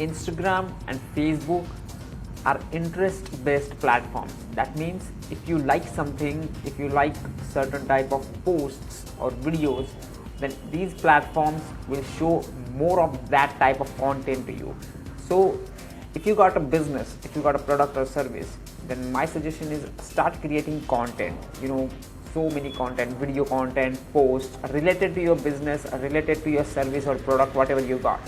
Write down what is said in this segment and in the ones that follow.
Instagram and Facebook are interest-based platforms. That means if you like something, if you like certain type of posts or videos, then these platforms will show more of that type of content to you. So if you got a business, if you got a product or service, then my suggestion is start creating content. So many content, video content, posts related to your business, related to your service or product, whatever you got.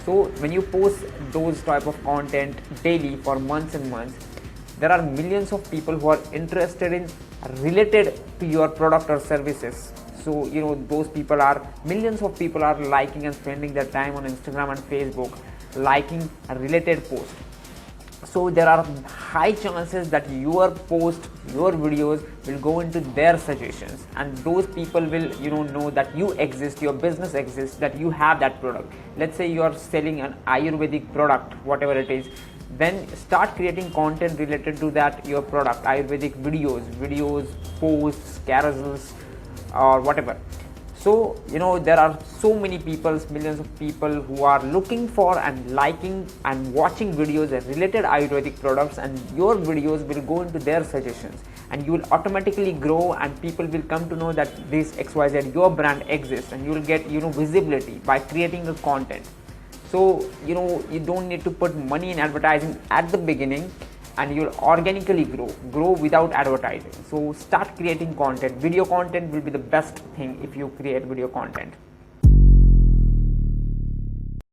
So when you post those type of content daily for months and months, there are millions of people who are interested in related to your product or services. So those people are, millions of people are liking and spending their time on Instagram and Facebook liking a related post. So there are high chances that your post, your videos will go into their suggestions, and those people will know that you exist, your business exists, that you have that product. Let's say you are selling an Ayurvedic product, whatever it is, then start creating content related to that, your product, Ayurvedic videos, posts, carousels or whatever. So there are so many people, millions of people who are looking for and liking and watching videos related Ayurvedic products, and your videos will go into their suggestions, and you will automatically grow, and people will come to know that this XYZ, your brand exists, and you will get visibility by creating the content. So you don't need to put money in advertising at the beginning, and you'll organically grow without advertising. So start creating content. Video content will be the best thing if you create video content.